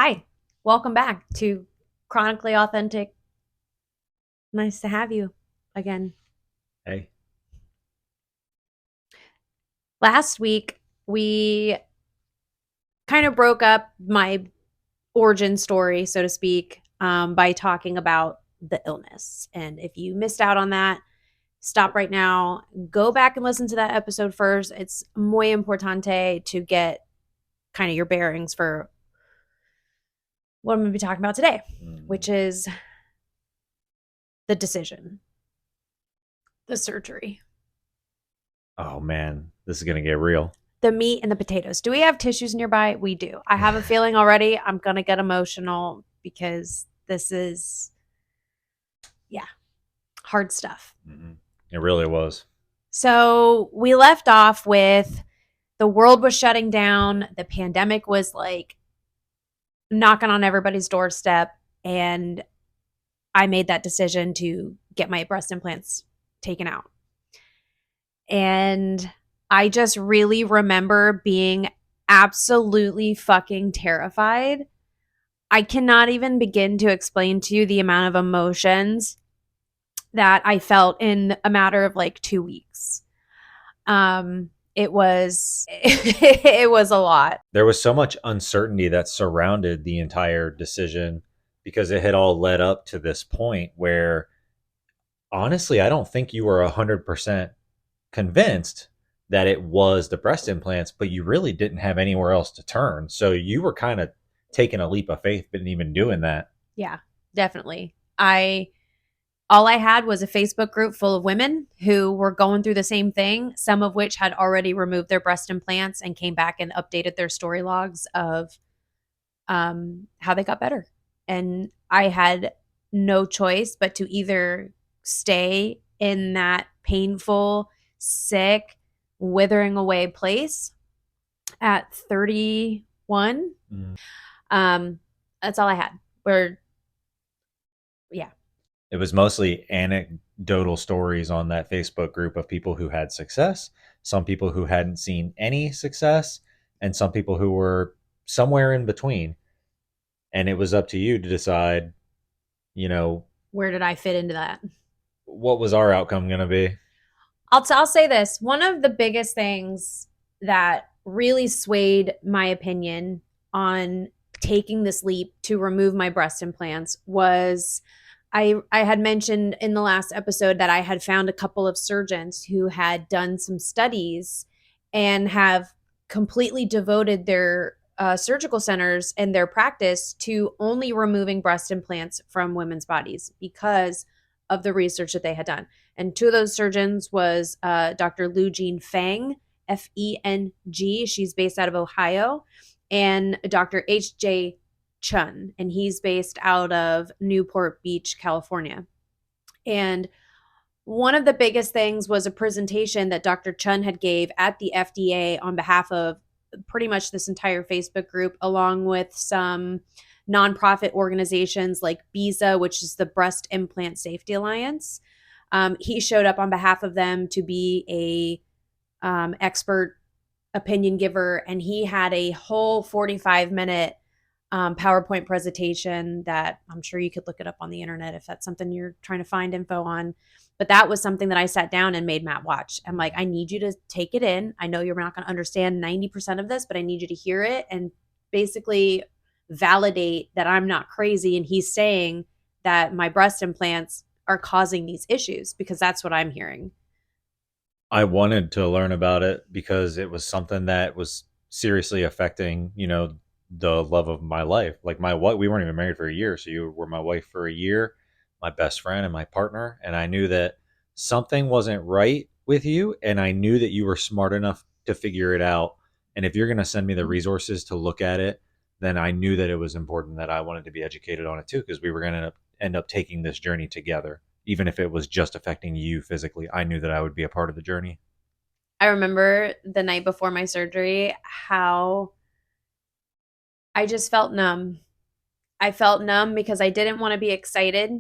Hi, welcome back to Chronically Authentic. Nice to have you again. Hey. Last week, we kind of broke up my origin story, so to speak, by talking about the illness. And if you missed out on that, stop right now, go back and listen to that episode first. It's muy importante to get kind of your bearings for what I'm going to be talking about today, which Mm. is the decision, the surgery. Oh man, this is gonna get real. The meat and the potatoes. Do we have tissues nearby? We do. I have a feeling already I'm going to get emotional because this is, yeah, hard stuff. Mhm. It really was. So we left off with the world was shutting down, the pandemic was like knocking on everybody's doorstep, and I made that decision to get my breast implants taken out. And I just really remember being absolutely fucking terrified. I cannot even begin to explain to you the amount of emotions that I felt in a matter of like 2 weeks. It was it was a lot. There was so much uncertainty that surrounded the entire decision because it had all led up to this point where honestly, I don't think you were 100% convinced that it was the breast implants, but you really didn't have anywhere else to turn. So you were kind of taking a leap of faith, but even doing that. Yeah, definitely. I All I had was a Facebook group full of women who were going through the same thing, some of which had already removed their breast implants and came back and updated their story logs of how they got better. And I had no choice but to either stay in that painful, sick, withering away place at 31. Mm. Um, that's all I had. Where, yeah, It was mostly anecdotal stories on that Facebook group of people who had success, some people who hadn't seen any success, and some people who were somewhere in between. And it was up to you to decide, you know, where did I fit into that? what was our outcome going to be? I'll say this. One of the biggest things that really swayed my opinion on taking this leap to remove my breast implants was I had mentioned in the last episode that I had found a couple of surgeons who had done some studies and have completely devoted their surgical centers and their practice to only removing breast implants from women's bodies because of the research that they had done. And two of those surgeons was Dr. Lu Jean Feng, Feng. She's based out of Ohio, and Dr. H.J. Chun, and he's based out of Newport Beach, California. And one of the biggest things was a presentation that Dr. Chun had gave at the FDA on behalf of pretty much this entire Facebook group, along with some nonprofit organizations like BISA, which is the Breast Implant Safety Alliance. He showed up on behalf of them to be a expert opinion giver, and he had a whole 45-minute PowerPoint presentation that I'm sure you could look it up on the internet if that's something you're trying to find info on. But that was something that I sat down and made Matt watch. I'm like, I need you to take it in. I know you're not going to understand 90% of this, but I need you to hear it and basically validate that I'm not crazy. And he's saying that my breast implants are causing these issues because that's what I'm hearing. I wanted to learn about it because it was something that was seriously affecting, the love of my life. Like my wife, we weren't even married for a year, so you were my wife for a year, my best friend and my partner, and I knew that something wasn't right with you, and I knew that you were smart enough to figure it out. And if you're going to send me the resources to look at it, then I knew that it was important that I wanted to be educated on it too, because we were going to end up taking this journey together. Even if it was just affecting you physically, I knew that I would be a part of the journey. I remember the night before my surgery how I just felt numb. I felt numb because I didn't want to be excited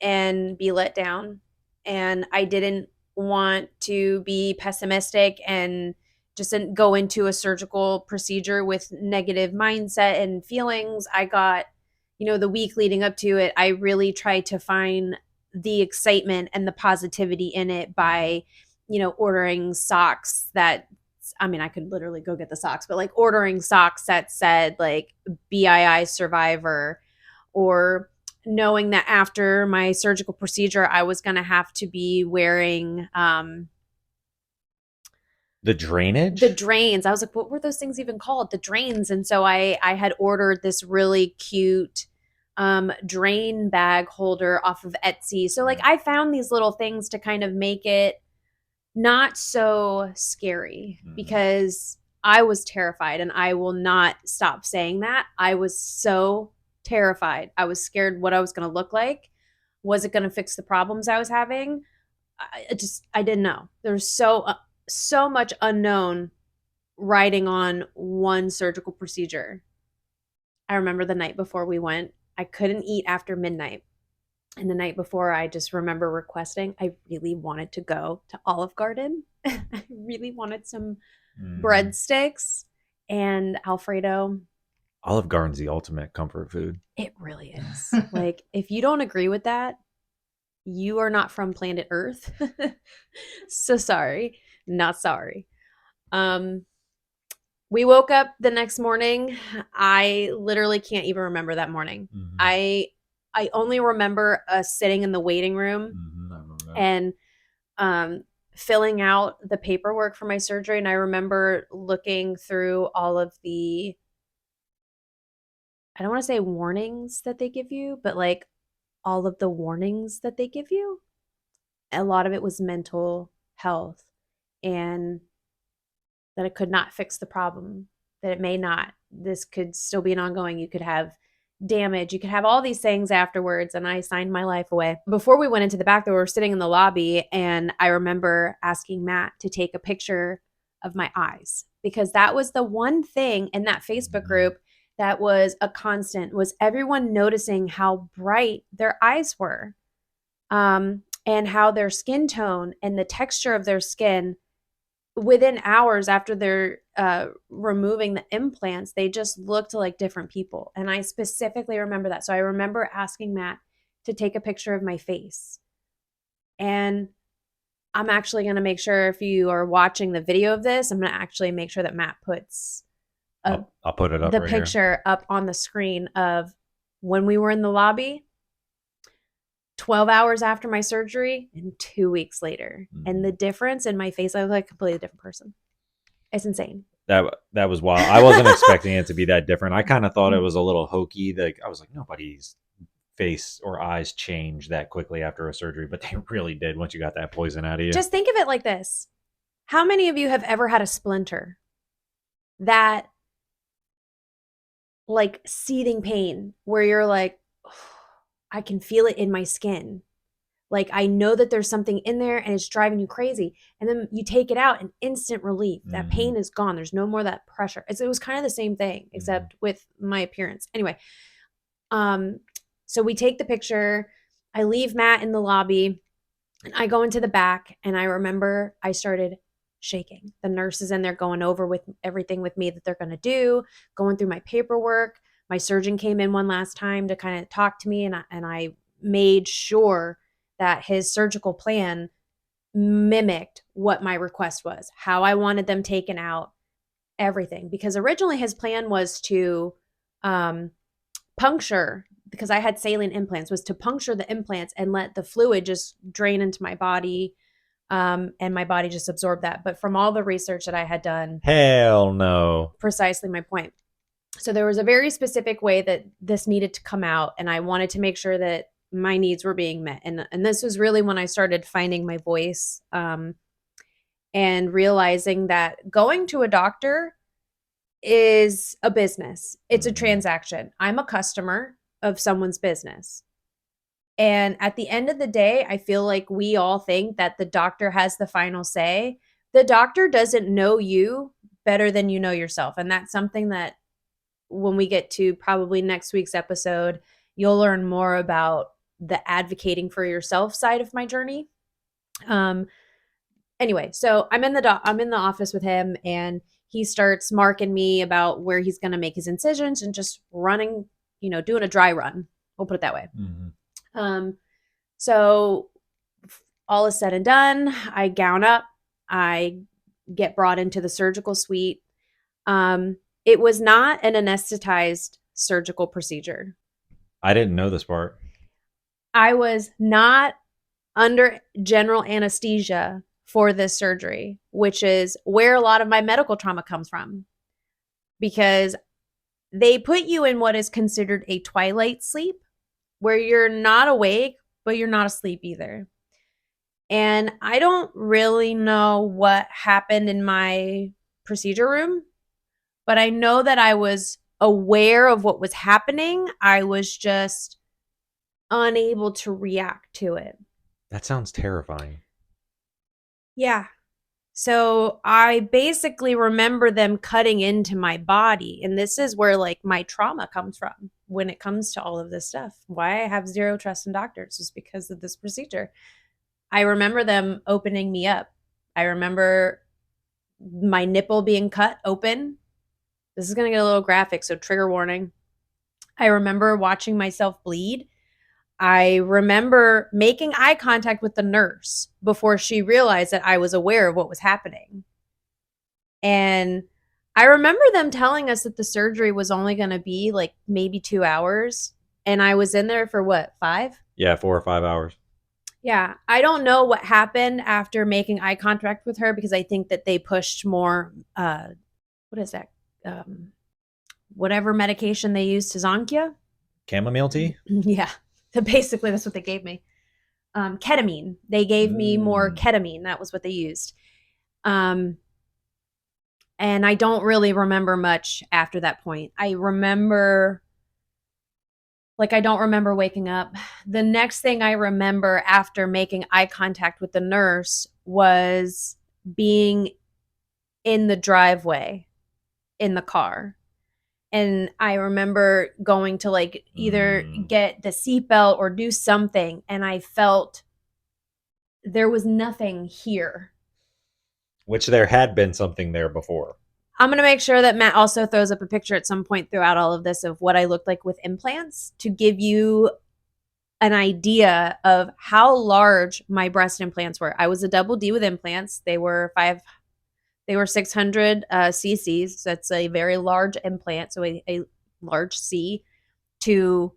and be let down. And I didn't want to be pessimistic and just didn't go into a surgical procedure with negative mindset and feelings. I got, the week leading up to it, I really tried to find the excitement and the positivity in it by, ordering socks that, I mean, I could literally go get the socks, but like ordering socks that said like BII survivor, or knowing that after my surgical procedure, I was going to have to be wearing The drainage? the drains. I was like, what were those things even called? The drains. And so I had ordered this really cute drain bag holder off of Etsy. So like I found these little things to kind of make it not so scary, because I was terrified, and I will not stop saying that. I was so terrified. I was scared what I was going to look like. Was it going to fix the problems I was having? I didn't know. There's so much unknown riding on one surgical procedure. I remember the night before we went, I couldn't eat after midnight. And the night before, I just remember requesting, I really wanted to go to Olive Garden. I really wanted some breadsticks and Alfredo. Olive Garden's the ultimate comfort food. It really is. Like, if you don't agree with that, you are not from planet Earth. So sorry. Not sorry. We woke up the next morning. I literally can't even remember that morning. I only remember us sitting in the waiting room and filling out the paperwork for my surgery. And I remember looking through all of the, I don't want to say warnings that they give you, but like all of the warnings that they give you. A lot of it was mental health, and that it could not fix the problem, that it may not. This could still be an ongoing. You could have damage. You could have all these things afterwards. And I signed my life away. Before we went into the back, we were sitting in the lobby, and I remember asking Matt to take a picture of my eyes, because that was the one thing in that Facebook group that was a constant, was everyone noticing how bright their eyes were, and how their skin tone and the texture of their skin within hours after they're removing the implants, they just looked like different people. And I specifically remember that. So I remember asking Matt to take a picture of my face. And I'm actually going to make sure, if you are watching the video of this, I'm going to actually make sure that Matt puts I'll put it up the right picture here. up on the screen of when we were in the lobby, 12 hours after my surgery, and 2 weeks later. And the difference in my face, I was like a completely different person. It's insane. That was wild. I wasn't expecting it to be that different. I kind of thought it was a little hokey. Like, I was like, nobody's face or eyes change that quickly after a surgery, but they really did once you got that poison out of you. Just think of it like this. How many of you have ever had a splinter? That like seething pain where you're like, oh, I can feel it in my skin. Like, I know that there's something in there and it's driving you crazy. And then you take it out and instant relief. That pain is gone. There's no more of that pressure. It was kind of the same thing, except with my appearance. Anyway, so we take the picture. I leave Matt in the lobby, and I go into the back, and I remember I started shaking. The nurse is in there going over with everything with me that they're going to do, going through my paperwork. My surgeon came in one last time to kind of talk to me, and I made sure that his surgical plan mimicked what my request was, how I wanted them taken out, everything. Because originally his plan was to puncture, because I had saline implants, was to puncture the implants and let the fluid just drain into my body, and my body just absorbed that. But from all the research that I had done, hell no. Precisely my point. So there was a very specific way that this needed to come out, and I wanted to make sure that my needs were being met. And this was really when I started finding my voice, and realizing that going to a doctor is a business. It's a transaction. I'm a customer of someone's business. And at the end of the day, I feel like we all think that the doctor has the final say. The doctor doesn't know you better than you know yourself. And that's something that when we get to probably next week's episode, you'll learn more about the advocating for yourself side of my journey. Anyway, so I'm in the office with him, and he starts marking me about where he's going to make his incisions and just running, doing a dry run. We'll put it that way. Mhm. Um, so all is said and done. I gown up. I get brought into the surgical suite. It was not an anesthetized surgical procedure. I didn't know this part. I was not under general anesthesia for this surgery, which is where a lot of my medical trauma comes from, because they put you in what is considered a twilight sleep, where you're not awake, but you're not asleep either. And I don't really know what happened in my procedure room, but I know that I was aware of what was happening. I was just unable to react to it. That sounds terrifying. Yeah. So I basically remember them cutting into my body. And this is where like my trauma comes from when it comes to all of this stuff. Why I have zero trust in doctors is because of this procedure. I remember them opening me up. I remember my nipple being cut open. This is going to get a little graphic, so trigger warning. I remember watching myself bleed. I remember making eye contact with the nurse before she realized that I was aware of what was happening. And I remember them telling us that the surgery was only going to be like maybe 2 hours. And I was in there for what, 5? Yeah, 4 or 5 hours. Yeah. I don't know what happened after making eye contact with her, because I think that they pushed more, what is that? Um, Whatever medication they use to Zonkia. Chamomile tea? Yeah. So basically, that's what they gave me. Ketamine. They gave me more Mm. ketamine. That was what they used. Um, and I don't really remember much after that point. I don't remember waking up. The next thing I remember after making eye contact with the nurse was being in the driveway in the car. And I remember going to like either Mm. get the seatbelt or do something. And I felt there was nothing here. Which there had been something there before. I'm going to make sure that Matt also throws up a picture at some point throughout all of this of what I looked like with implants, to give you an idea of how large my breast implants were. I was a double D with implants. They were 600 cc's. So that's a very large implant. So a large C to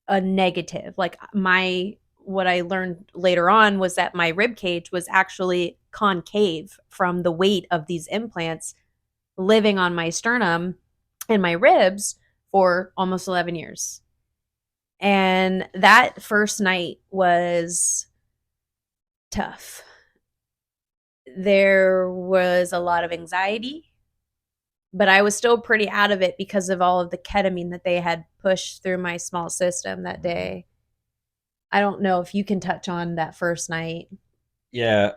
a negative. Like what I learned later on was that my rib cage was actually concave from the weight of these implants living on my sternum and my ribs for almost 11 years. And that first night was tough. There was a lot of anxiety, but I was still pretty out of it because of all of the ketamine that they had pushed through my small system that day. I don't know if you can touch on that first night. Yeah,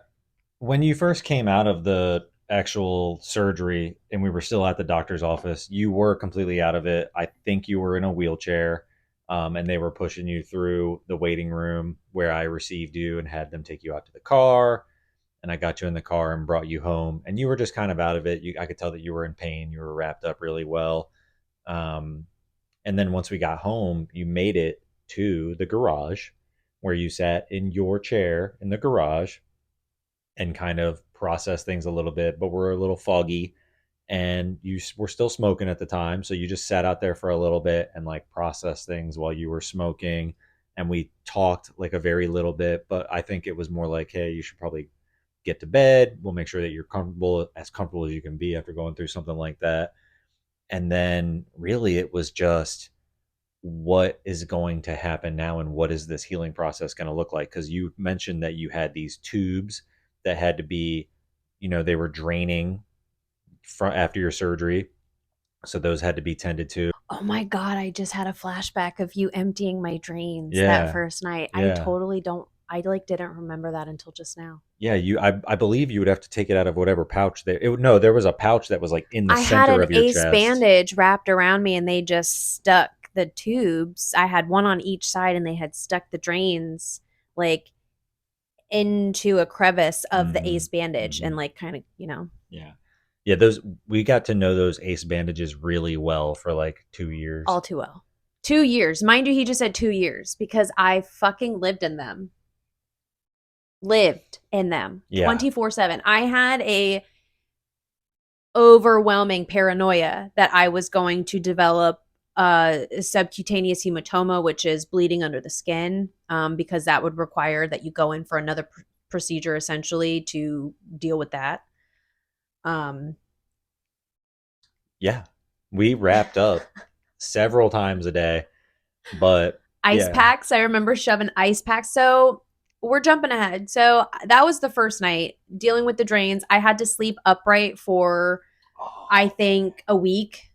when you first came out of the actual surgery and we were still at the doctor's office, you were completely out of it. I think you were in a wheelchair, and they were pushing you through the waiting room where I received you and had them take you out to the car. And I got you in the car and brought you home, and you were just kind of out of it. I could tell that you were in pain. You were wrapped up really well. Um, and then once we got home, you made it to the garage where you sat in your chair in the garage and kind of process things a little bit, but we're a little foggy. And you were still smoking at the time, so you just sat out there for a little bit and like processed things while you were smoking. And we talked like a very little bit, but I think it was more like, hey, you should probably get to bed. We'll make sure that you're comfortable as you can be after going through something like that. And then really it was just, what is going to happen now and what is this healing process going to look like? Because you mentioned that you had these tubes that had to be, they were draining from after your surgery, so those had to be tended to. Oh my God, I just had a flashback of you emptying my drains that Yeah, first night. yeah, I like didn't remember that until just now. yeah. I believe you would have to take it out of whatever pouch there. No, there was a pouch that was like in the I had center an of your ace chest. bandage wrapped around me, and they just stuck the tubes. I had one on each side, and they had stuck the drains like into a crevice of the Mhm. ace bandage and Mhm. like kind of, you know, Yeah. Yeah, those we got to know those ace bandages really well for like 2 years. all too well. 2 years. Mind you, he just said 2 years because I fucking lived in them. Lived in them Yeah. 24/7. I had a overwhelming paranoia that I was going to develop subcutaneous hematoma, which is bleeding under the skin, because that would require that you go in for another procedure essentially to deal with that. Um, Yeah. We wrapped up several times a day, but Ice yeah. packs. I remember shoving ice packs. So we're jumping ahead. So that was the first night dealing with the drains. I had to sleep upright for, I think, a week.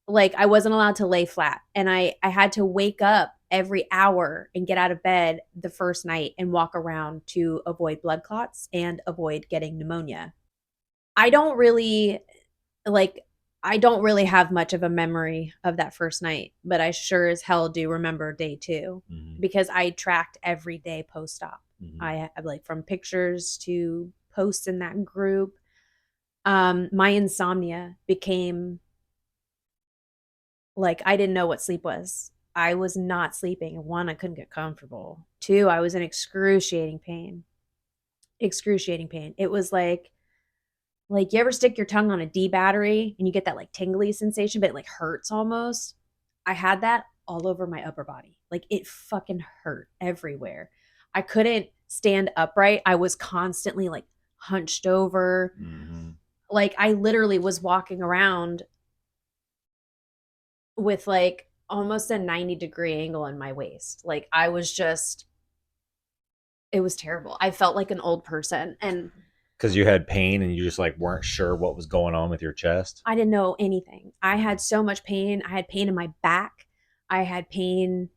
Like I wasn't allowed to lay flat. And I had to wake up every hour and get out of bed the first night and walk around to avoid blood clots and avoid getting pneumonia. I don't really like I don't really have much of a memory of that first night, but I sure as hell do remember day 2 Mhm. because I tracked every day post-op. Mhm. I have like from pictures to posts in that group. My insomnia became like I didn't know what sleep was. I was not sleeping. One, I couldn't get comfortable. Two, I was in excruciating pain. Excruciating pain. It was like you ever stick your tongue on a D battery and you get that like tingly sensation, but it like hurts almost. I had that all over my upper body. Like it fucking hurt everywhere. I couldn't stand upright. I was constantly like hunched over. Mhm. Like I literally was walking around with like almost a 90-degree angle in my waist. Like I was just, it was terrible. I felt like an old person and Cuz you had pain and you just like weren't sure what was going on with your chest. I didn't know anything. I had so much pain. I had pain in my back. I had pain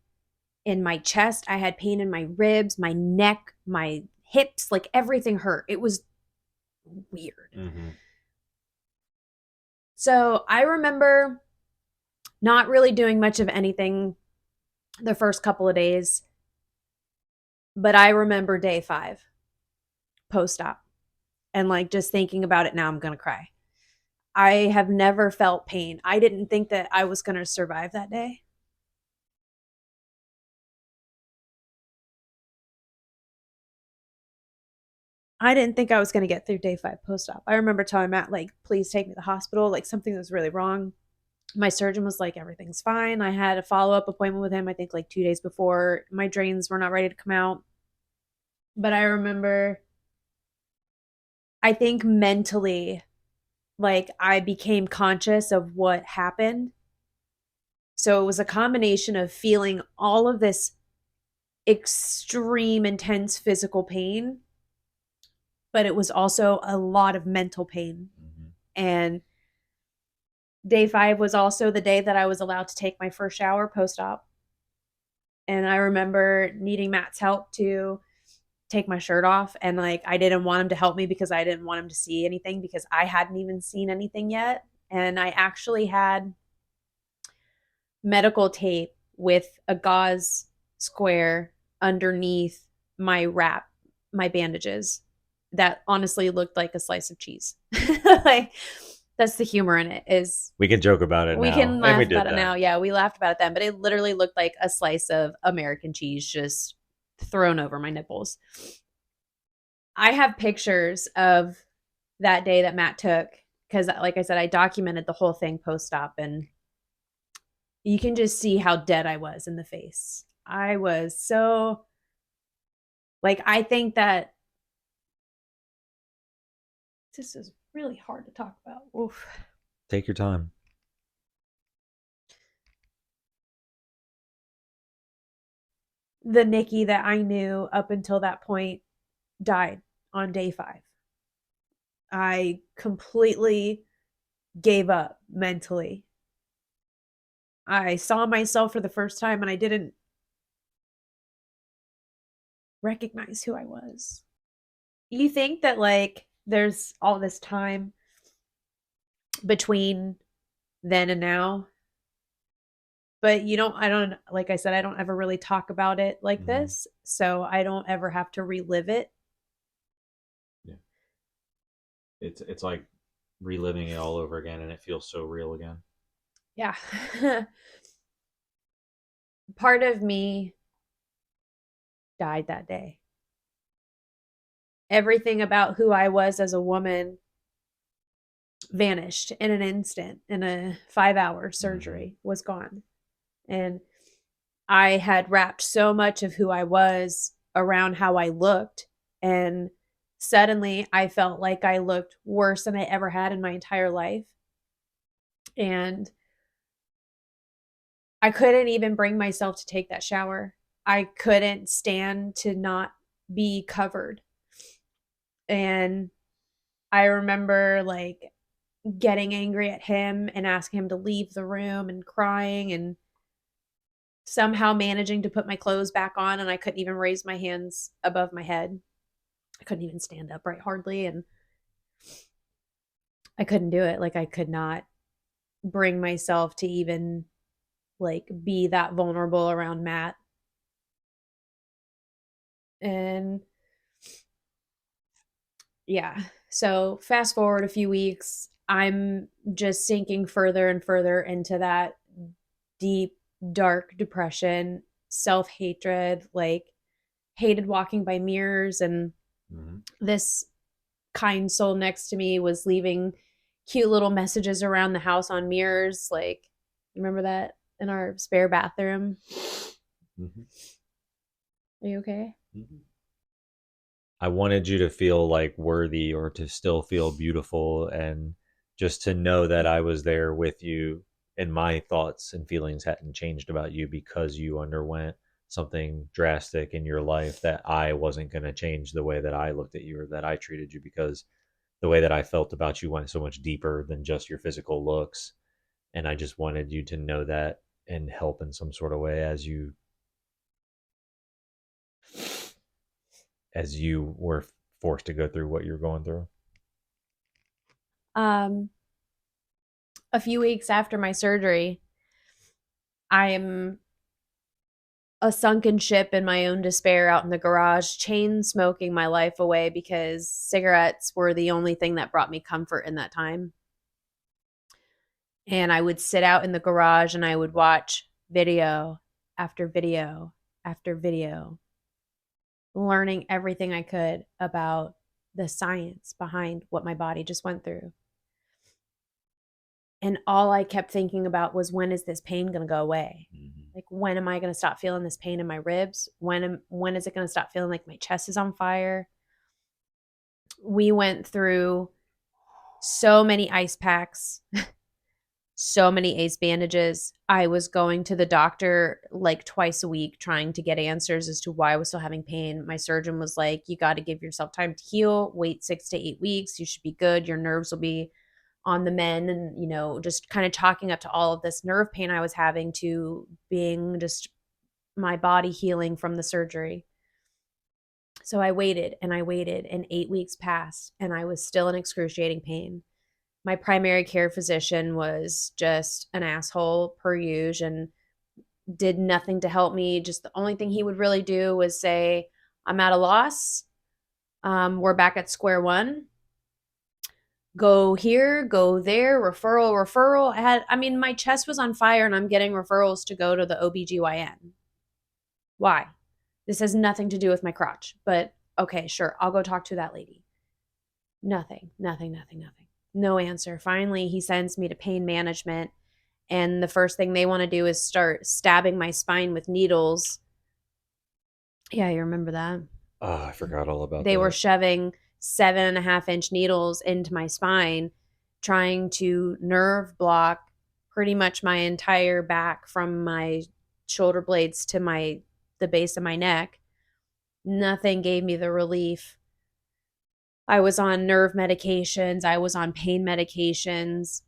in my chest. I had pain in my ribs, my neck, my hips. Like everything hurt. It was weird. Mhm. So I remember not really doing much of anything the first couple of days, but I remember day 5 post op and like just thinking about it now, I'm going to cry. I have never felt pain. I didn't think that I was going to survive that day. I didn't think I was going to get through day 5 post op. I remember telling Matt, like, please take me to the hospital. Like, something was really wrong. My surgeon was like, everything's fine. I had a follow up appointment with him, I think, like 2 days before. My drains were not ready to come out. But I remember, I think mentally, like, I became conscious of what happened. So it was a combination of feeling all of this extreme, intense physical pain, but it was also a lot of mental pain. Mhm. And day 5 was also the day that I was allowed to take my first shower post op. And I remember needing Matt's help to take my shirt off. And like, I didn't want him to help me because I didn't want him to see anything because I hadn't even seen anything yet. And I actually had medical tape with a gauze square underneath my wrap, my bandages that honestly looked like a slice of cheese. Like, that's the humor in it is We can joke about it we now. can And we laugh did about it that. now. Yeah, we laughed about it then, but it literally looked like a slice of American cheese just thrown over my nipples. I have pictures of that day that Matt took because, like I said, I documented the whole thing post op, and you can just see how dead I was in the face. I was so, like, I think that this is really hard to talk about. Oof. Take your time. The Nikki that I knew up until that point died on day 5. I completely gave up mentally. I saw myself for the first time and I didn't recognize who I was. You think that like there's all this time between then and now, but I don't, like I said, I don't ever really talk about it like Mhm. this. So I don't ever have to relive it. It's like reliving it all over again, and it feels so real again. Yeah. Part of me died that day. Everything about who I was as a woman vanished in an instant. In a 5-hour Hmm. surgery was gone. And I had wrapped so much of who I was around how I looked. And suddenly I felt like I looked worse than I ever had in my entire life. And I couldn't even bring myself to take that shower. I couldn't stand to not be covered. And I remember like getting angry at him and asking him to leave the room and crying and somehow managing to put my clothes back on. And I couldn't even raise my hands above my head. I couldn't even stand upright hardly. And I couldn't do it. Like I could not bring myself to even like be that vulnerable around Matt. And yeah. So fast forward a few weeks, I'm just sinking further and further into that deep, dark depression, self hatred, like hated walking by mirrors. And Hmm. this kind soul next to me was leaving cute little messages around the house on mirrors. Like, remember that in our spare bathroom? Hmm. Are you okay? Hmm. I wanted you to feel like worthy or to still feel beautiful, and just to know that I was there with you and my thoughts and feelings hadn't changed about you because you underwent something drastic in your life, that I wasn't going to change the way that I looked at you or that I treated you, because the way that I felt about you went so much deeper than just your physical looks. And I just wanted you to know that and help in some sort of way as you were forced to go through what you're going through. Um, a few weeks after my surgery, I'm a sunken ship in my own despair out in the garage, chain smoking my life away because cigarettes were the only thing that brought me comfort in that time. And I would sit out in the garage and I would watch video after video after video, learning everything I could about the science behind what my body just went through. And all I kept thinking about was, when is this pain going to go away? Mm-hmm. Like, when am I going to stop feeling this pain in my ribs? When is it going to stop feeling like my chest is on fire? We went through so many ice packs, so many ace bandages. I was going to the doctor like twice a week trying to get answers as to why I was still having pain. My surgeon was like, you got to give yourself time to heal, wait 6 to 8 weeks. You should be good. Your nerves will be on the mend. And, just kind of chalking up to all of this nerve pain I was having to being just my body healing from the surgery. So I waited and I waited, and 8 weeks passed, and I was still in excruciating pain. My primary care physician was just an asshole per usual and did nothing to help me. Just the only thing he would really do was say, I'm at a loss. We're back at square one. Go here, go there, referral, referral. My chest was on fire and I'm getting referrals to go to the OBGYN. Why? This has nothing to do with my crotch, but okay, sure. I'll go talk to that lady. Nothing, nothing, nothing, nothing. No answer. Finally, he sends me to pain management. And the first thing they want to do is start stabbing my spine with needles. Yeah, you remember that? Oh, I forgot all about They were that. shoving 7.5-inch needles into my spine, trying to nerve block pretty much my entire back from my shoulder blades to the base of my neck. Nothing gave me the relief. I was on nerve medications, I was on pain medications.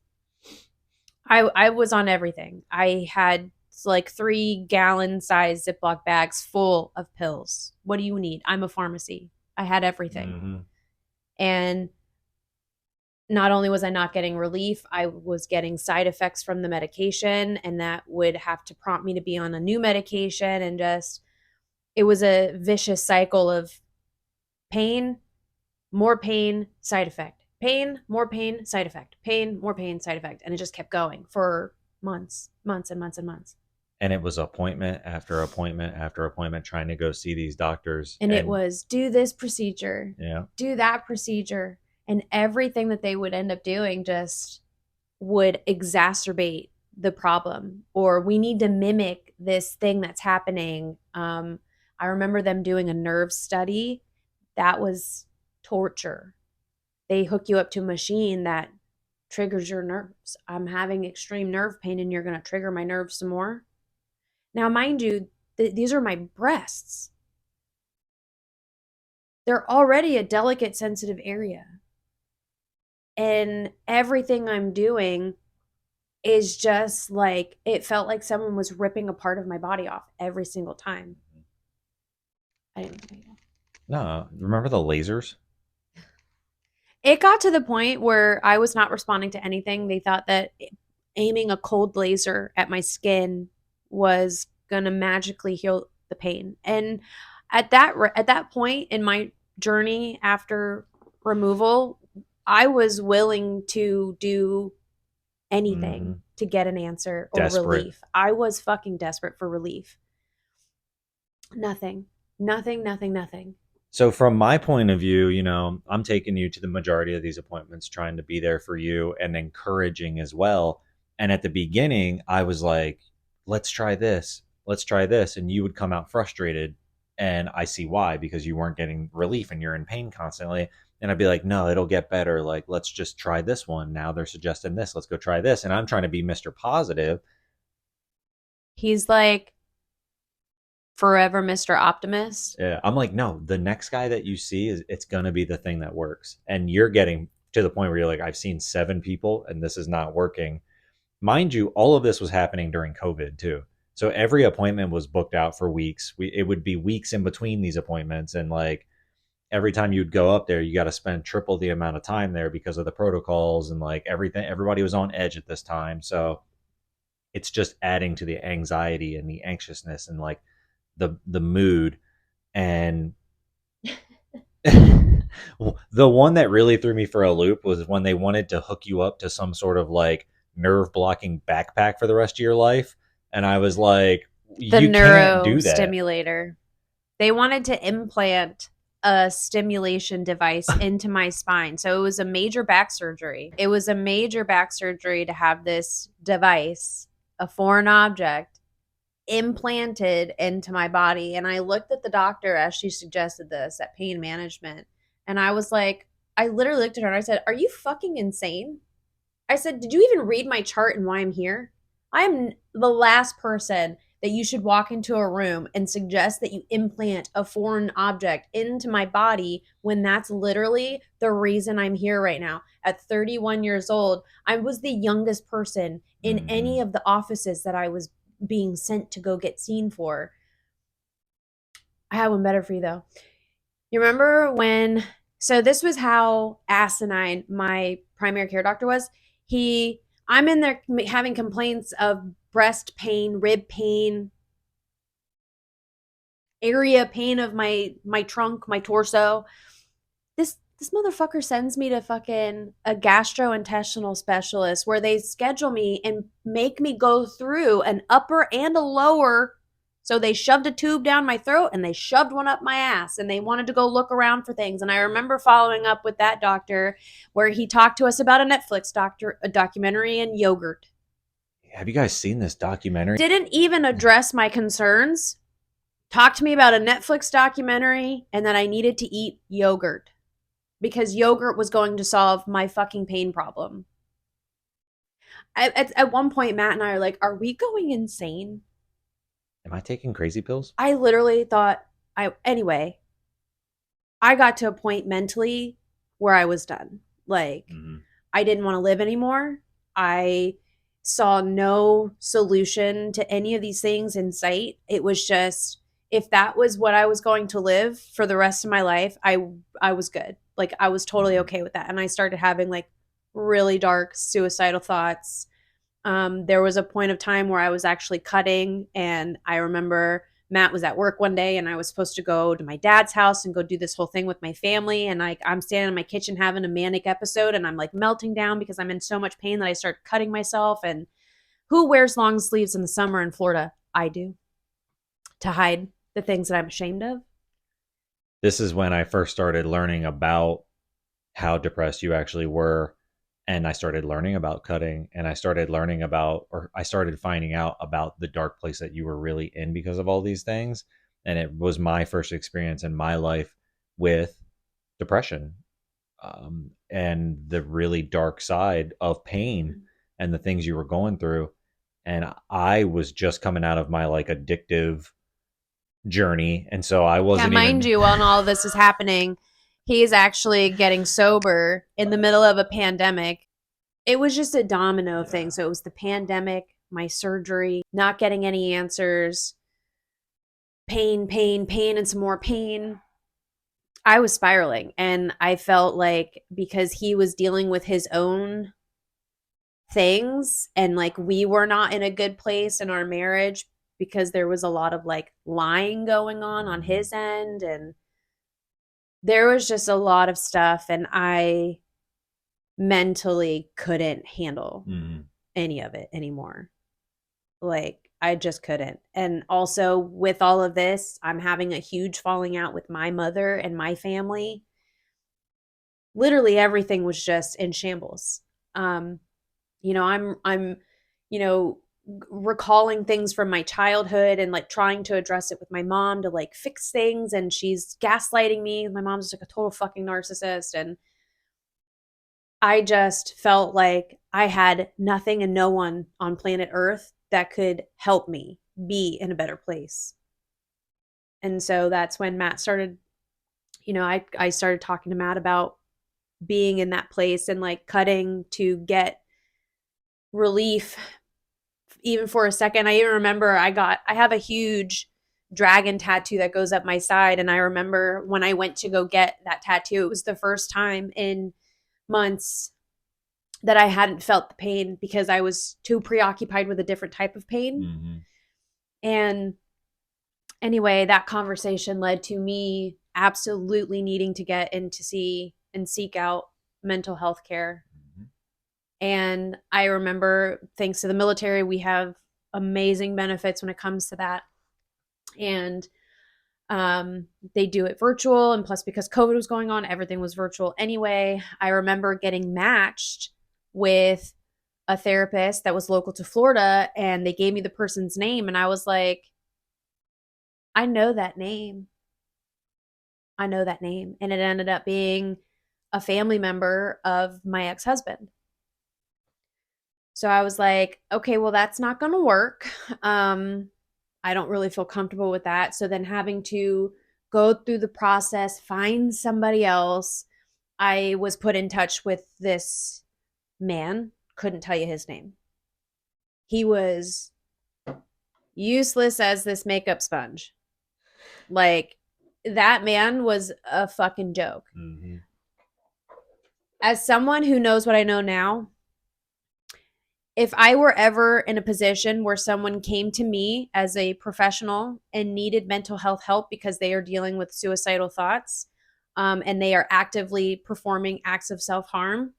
I was on everything. I had like 3-gallon size Ziploc bags full of pills. What do you need? I'm a pharmacy. I had everything. Hmm. And not only was I not getting relief, I was getting side effects from the medication, and that would have to prompt me to be on a new medication. And just, it was a vicious cycle of pain, more pain, side effect, Pain, more pain, side effect. Pain, more pain, side effect. And it just kept going for months, months and months and months. And it was appointment after appointment after appointment trying to go see these doctors. And it And was do this procedure, yeah, do that procedure. And everything that they would end up doing just would exacerbate the problem, or we need to mimic this thing that's happening. I remember them doing a nerve study that was torture. They hook you up to a machine that triggers your nerves. I'm having extreme nerve pain and you're going to trigger my nerves some more. Now, mind you, these are my breasts. They're already a delicate, sensitive area. And everything I'm doing is just like, it felt like someone was ripping a part of my body off every single time. I didn't know. no, remember the lasers? It got to the point where I was not responding to anything. They thought that aiming a cold laser at my skin was going to magically heal the pain. And at that point in my journey after removal, I was willing to do anything Mm-hmm. to get an answer or Desperate. relief. I was fucking desperate for relief. Nothing. Nothing, nothing, nothing. So from my point of view, I'm taking you to the majority of these appointments, trying to be there for you and encouraging as well. And at the beginning, I was like, let's try this. Let's try this. And you would come out frustrated. And I see why, because you weren't getting relief and you're in pain constantly. And I'd be like, no, it'll get better. Like, let's just try this one. Now they're suggesting this. Let's go try this. And I'm trying to be Mr. Positive. He's like forever Mr. Optimist. Yeah, I'm like, no, the next guy that you see it's gonna be the thing that works. And you're getting to the point where you're like, I've seen 7 people and this is not working. Mind you, all of this was happening during COVID too. So every appointment was booked out for weeks. It would be weeks in between these appointments, and like every time you'd go up there, you got to spend triple the amount of time there because of the protocols and like everything. Everybody was on edge at this time, so it's just adding to the anxiety and the anxiousness and like the mood. And the one that really threw me for a loop was when they wanted to hook you up to some sort of like nerve blocking backpack for the rest of your life. And I was like, The you can't neuro do that. stimulator. They wanted to implant a stimulation device into my spine. So it was a major back surgery. It was a major back surgery to have this device, a foreign object, implanted into my body. And I looked at the doctor as she suggested this at pain management. And I was like, I literally looked at her and I said, are you fucking insane? I said, did you even read my chart and why I'm here? I am the last person that you should walk into a room and suggest that you implant a foreign object into my body when that's literally the reason I'm here right now. At 31 years old, I was the youngest person in any Mm-hmm. of the offices that I was being sent to go get seen for. I have one better for you though. You remember when, so this was how asinine my primary care doctor was. I'm in there having complaints of breast pain, rib pain, area pain of my trunk, my torso. This motherfucker sends me to fucking a gastrointestinal specialist where they schedule me and make me go through an upper and a lower. So they shoved a tube down my throat and they shoved one up my ass and they wanted to go look around for things. And I remember following up with that doctor where he talked to us about a Netflix documentary and yogurt. Have you guys seen this documentary? Didn't even address my concerns. Talked to me about a Netflix documentary and that I needed to eat yogurt because yogurt was going to solve my fucking pain problem. At one point, Matt and I are like, are we going insane? Am I taking crazy pills? I literally thought, anyway, I got to a point mentally where I was done. Like, Mm-hmm. I didn't want to live anymore. I saw no solution to any of these things in sight. It was just, if that was what I was going to live for the rest of my life, I was good. Like I was totally okay with that. And I started having like really dark suicidal thoughts. There was a point of time where I was actually cutting, and I remember Matt was at work one day and I was supposed to go to my dad's house and go do this whole thing with my family. And I'm standing in my kitchen having a manic episode and I'm like melting down because I'm in so much pain that I start cutting myself. And who wears long sleeves in the summer in Florida? I do, to hide the things that I'm ashamed of. This is when I first started learning about how depressed you actually were. And I started learning about cutting, and I started learning about, or I started finding out about the dark place that you were really in because of all these things. And it was my first experience in my life with depression, and the really dark side of pain and the things you were going through. And I was just coming out of my like addictive journey. And so I Yeah, wasn't mind even. you, while all this is happening, he's actually getting sober in the middle of a pandemic. It was just a domino thing. So it was the pandemic, my surgery, not getting any answers, pain, pain, pain, and some more pain. I was spiraling. And I felt like because he was dealing with his own things and like we were not in a good place in our marriage because there was a lot of like lying going on his end, and there was just a lot of stuff and I mentally couldn't handle Mhm. any of it anymore. Like I just couldn't. And also with all of this, I'm having a huge falling out with my mother and my family. Literally everything was just in shambles. Um I'm you know recalling things from my childhood and like trying to address it with my mom to like fix things, and she's gaslighting me. My mom's like a total fucking narcissist, and I just felt like I had nothing and no one on planet Earth that could help me be in a better place. And so that's when Matt started, I started talking to Matt about being in that place and like cutting to get relief even for a second. I even remember I have a huge dragon tattoo that goes up my side, and I remember when I went to go get that tattoo, it was the first time in months that I hadn't felt the pain because I was too preoccupied with a different type of pain. Mm-hmm. And anyway, that conversation led to me absolutely needing to get in to see and seek out mental health care. And I remember, thanks to the military, we have amazing benefits when it comes to that. And they do it virtual. And plus, because COVID was going on, everything was virtual anyway. I remember getting matched with a therapist that was local to Florida, and they gave me the person's name. And I was like, I know that name. I know that name. And it ended up being a family member of my ex husband. So I was like, okay, well, that's not going to work. I don't really feel comfortable with that. So then having to go through the process, find somebody else, I was put in touch with this man, couldn't tell you his name. He was useless as this makeup sponge. Like, that man was a fucking joke. Mm-hmm. As someone who knows what I know now, if I were ever in a position where someone came to me as a professional and needed mental health help because they are dealing with suicidal thoughts, and they are actively performing acts of self harm,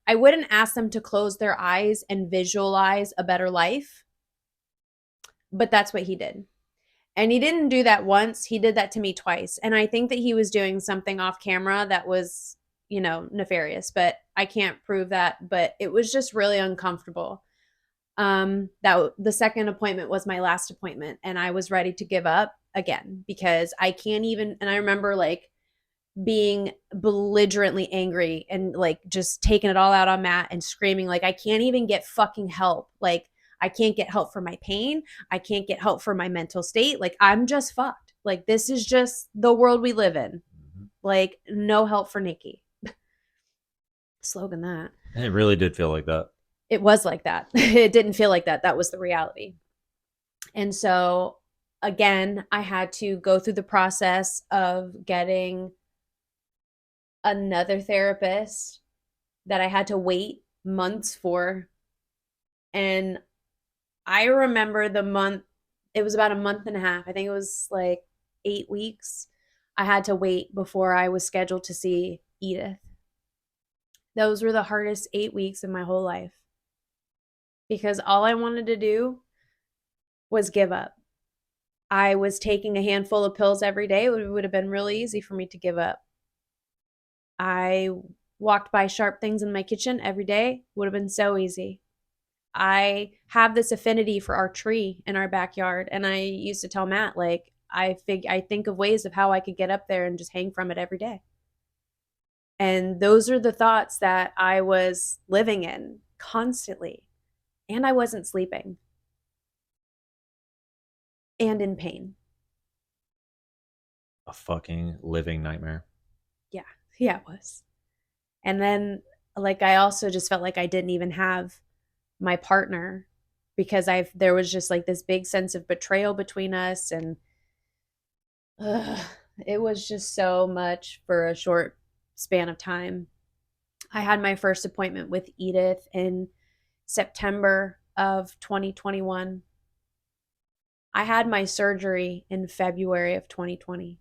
I wouldn't ask them to close their eyes and visualize a better life. But that's what he did. And he didn't do that once, he did that to me twice. And I think that he was doing something off camera that was, nefarious, but I can't prove that. But it was just really uncomfortable. That the second appointment was my last appointment, and I was ready to give up again because I can't even. And I remember like being belligerently angry and like just taking it all out on Matt and screaming like I can't even get fucking help. Like I can't get help for my pain. I can't get help for my mental state. Like I'm just fucked. Like this is just the world we live in. Mm-hmm. Like no help for Nikki. Slogan that. It really did feel like that. It was like that. It didn't feel like that. That was the reality. And so again, I had to go through the process of getting another therapist that I had to wait months for. And I remember the month it was about a month and a half. I think it was like 8 weeks. I had to wait before I was scheduled to see Edith. Those were the hardest 8 weeks of my whole life because all I wanted to do was give up. I was taking a handful of pills every day. It would have been really easy for me to give up. I walked by sharp things in my kitchen every day. Would have been so easy. I have this affinity for our tree in our backyard, and I used to tell Matt like I think of ways of how I could get up there and just hang from it every day. And those are the thoughts that I was living in constantly, and I wasn't sleeping and in pain. A fucking living nightmare. Yeah, yeah, it was. And then like I also just felt like I didn't even have my partner because there was just like this big sense of betrayal between us, and ugh, it was just so much for a short span of time. I had my first appointment with Edith in September of 2021. I had my surgery in February of 2020.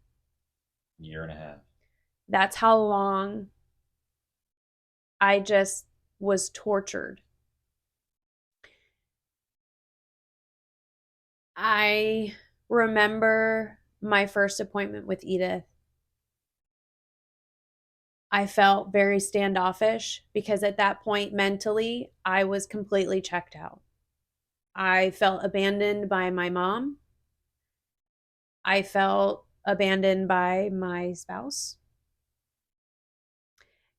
Year and a half. That's how long I just was tortured. I remember my first appointment with Edith. I felt very standoffish because at that point, mentally, I was completely checked out. I felt abandoned by my mom. I felt abandoned by my spouse.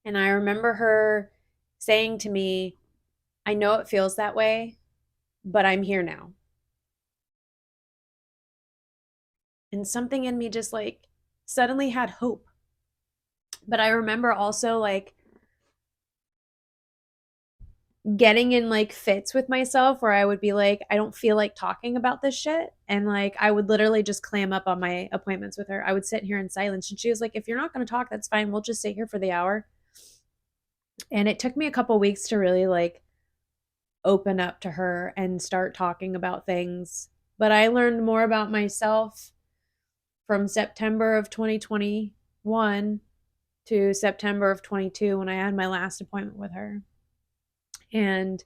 And I remember her saying to me, I know it feels that way, but I'm here now. And something in me just like suddenly had hope. But I remember also like getting in like fits with myself where I would be like, I don't feel like talking about this shit. And like, I would literally just clam up on my appointments with her. I would sit here in silence. And she was like, if you're not going to talk, that's fine. We'll just sit here for the hour. And it took me a couple weeks to really like open up to her and start talking about things. But I learned more about myself from September of 2021 to September of 22 when I had my last appointment with her. And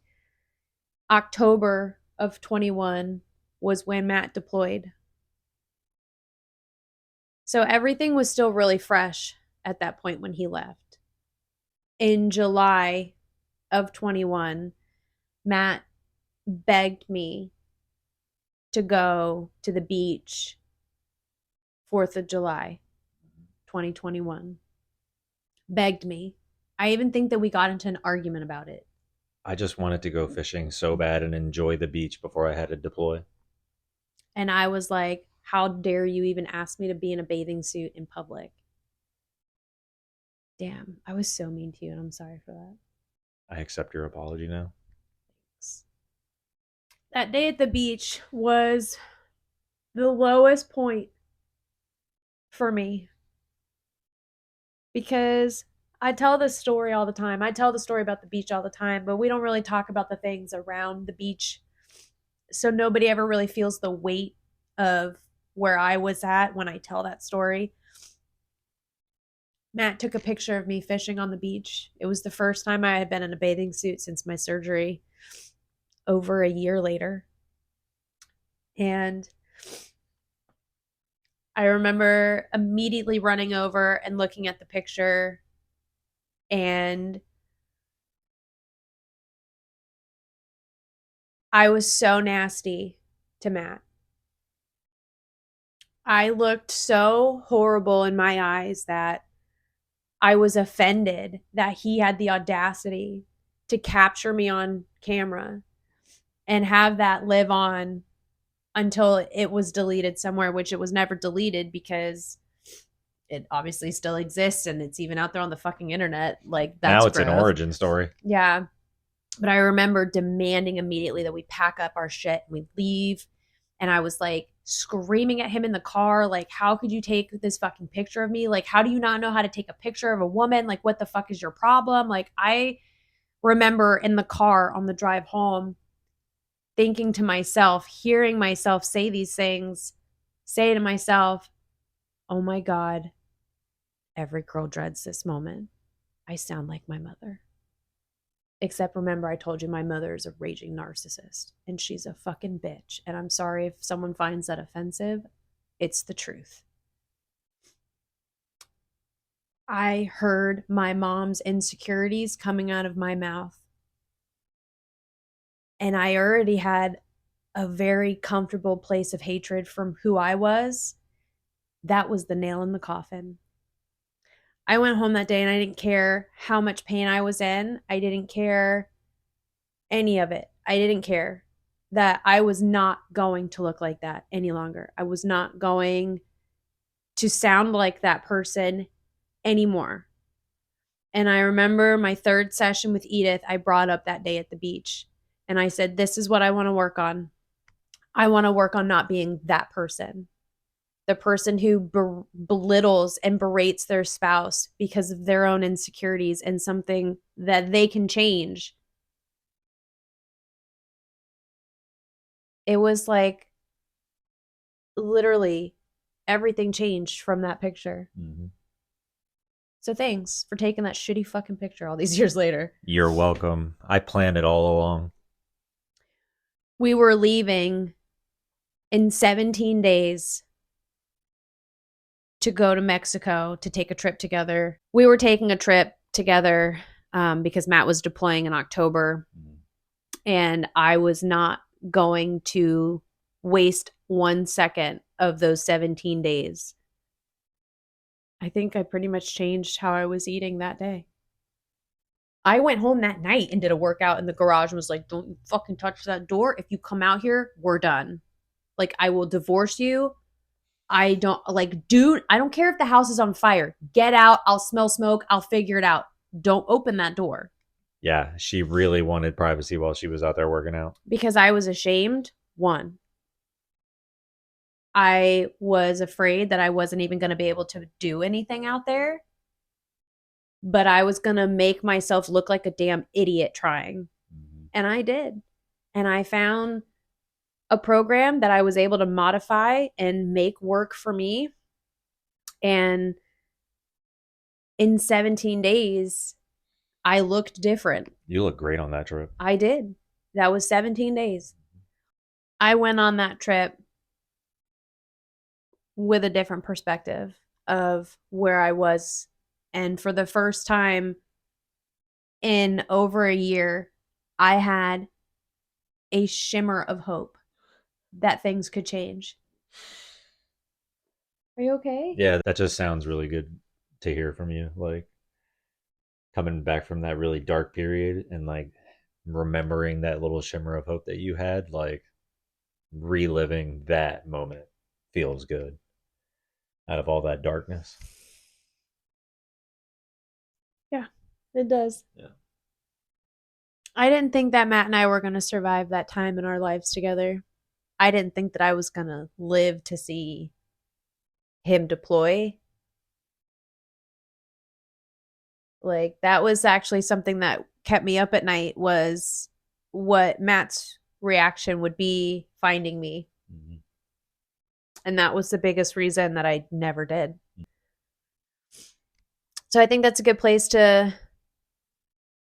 October of 21 was when Matt deployed. So everything was still really fresh at that point when he left. In July of 21, Matt begged me to go to the beach 4th of July, 2021. Begged me. I even think that we got into an argument about it. I just wanted to go fishing so bad and enjoy the beach before I had to deploy. And I was like, how dare you even ask me to be in a bathing suit in public? Damn, I was so mean to you, and I'm sorry for that. I accept your apology now. That day at the beach was the lowest point for me because I tell this story all the time. I tell the story about the beach all the time, but we don't really talk about the things around the beach. So nobody ever really feels the weight of where I was at when I tell that story. Matt took a picture of me fishing on the beach. It was the first time I had been in a bathing suit since my surgery over a year later. And I remember immediately running over and looking at the picture, and I was so nasty to Matt. I looked so horrible in my eyes that I was offended that he had the audacity to capture me on camera and have that live on until it was deleted somewhere, which it was never deleted because it obviously still exists and it's even out there on the fucking internet. Like, that's Now it's an growth. origin story. Yeah. But I remember demanding immediately that we pack up our shit and we leave. And I was like screaming at him in the car, like, how could you take this fucking picture of me? Like, how do you not know how to take a picture of a woman? Like, what the fuck is your problem? Like, I remember in the car on the drive home thinking to myself, hearing myself say these things, say to myself, oh my God, every girl dreads this moment. I sound like my mother. Except remember, I told you my mother is a raging narcissist and she's a fucking bitch. And I'm sorry if someone finds that offensive. It's the truth. I heard my mom's insecurities coming out of my mouth. And I already had a very comfortable place of hatred from who I was. That was the nail in the coffin. I went home that day and I didn't care how much pain I was in. I didn't care any of it. I didn't care that I was not going to look like that any longer. I was not going to sound like that person anymore. And I remember my third session with Edith, I brought up that day at the beach. And I said, this is what I want to work on. I want to work on not being that person. The person who belittles and berates their spouse because of their own insecurities and something that they can change. It was like literally everything changed from that picture. Mm-hmm. So thanks for taking that shitty fucking picture all these years later. You're welcome. I planned it all along. We were leaving in 17 days to go to Mexico to take a trip together. We were taking a trip together because Matt was deploying in October. And I was not going to waste 1 second of those 17 days. I think I pretty much changed how I was eating that day. I went home that night and did a workout in the garage and was like, don't you fucking touch that door. If you come out here, we're done. Like, I will divorce you. I don't care if the house is on fire. Get out. I'll smell smoke. I'll figure it out. Don't open that door. Yeah, she really wanted privacy while she was out there working out. Because I was ashamed, one. I was afraid that I wasn't even going to be able to do anything out there. But I was going to make myself look like a damn idiot trying. Mm-hmm. And I did. And I found a program that I was able to modify and make work for me. And in 17 days, I looked different. You look great on that trip. I did. That was 17 days. I went on that trip with a different perspective of where I was. And for the first time in over a year, I had a shimmer of hope that things could change. Are you okay? Yeah, that just sounds really good to hear from you. Like coming back from that really dark period and like remembering that little shimmer of hope that you had, like reliving that moment feels good out of all that darkness. Yeah, it does. Yeah. I didn't think that Matt and I were going to survive that time in our lives together. I didn't think that I was going to live to see him deploy. Like, that was actually something that kept me up at night, was what Matt's reaction would be finding me. Mm-hmm. And that was the biggest reason that I never did. Mm-hmm. So I think that's a good place to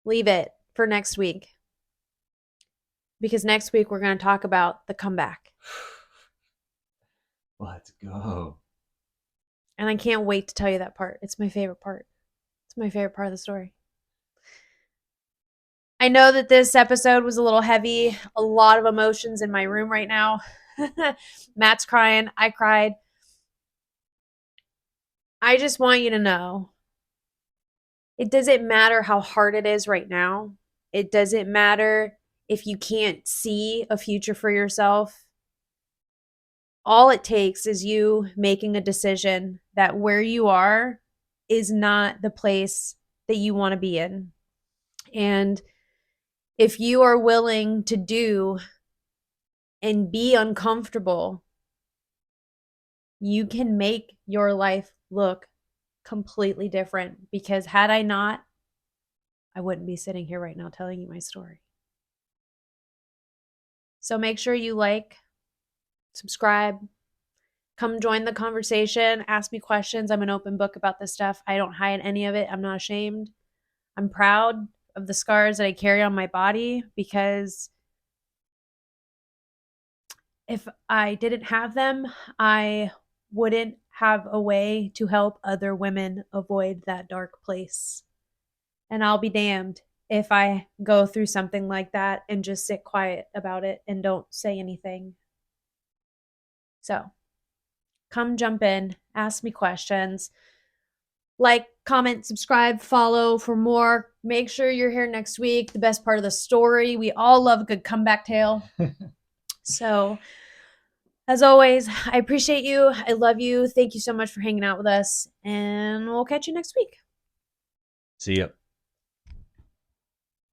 leave it for next week. Because next week we're going to talk about the comeback. Let's go. And I can't wait to tell you that part. It's my favorite part. It's my favorite part of the story. I know that this episode was a little heavy. A lot of emotions in my room right now. Matt's crying. I cried. I just want you to know, it doesn't matter how hard it is right now. It doesn't matter if you can't see a future for yourself. All it takes is you making a decision that where you are is not the place that you want to be in. And if you are willing to do and be uncomfortable, you can make your life look completely different. Because had I not, I wouldn't be sitting here right now telling you my story. So make sure you like, subscribe, come join the conversation, ask me questions. I'm an open book about this stuff. I don't hide any of it. I'm not ashamed. I'm proud of the scars that I carry on my body because if I didn't have them, I wouldn't have a way to help other women avoid that dark place. And I'll be damned if I go through something like that and just sit quiet about it and don't say anything. So come jump in, ask me questions, like, comment, subscribe, follow for more. Make sure you're here next week. The best part of the story. We all love a good comeback tale. So, as always, I appreciate you. I love you. Thank you so much for hanging out with us. And we'll catch you next week. See ya.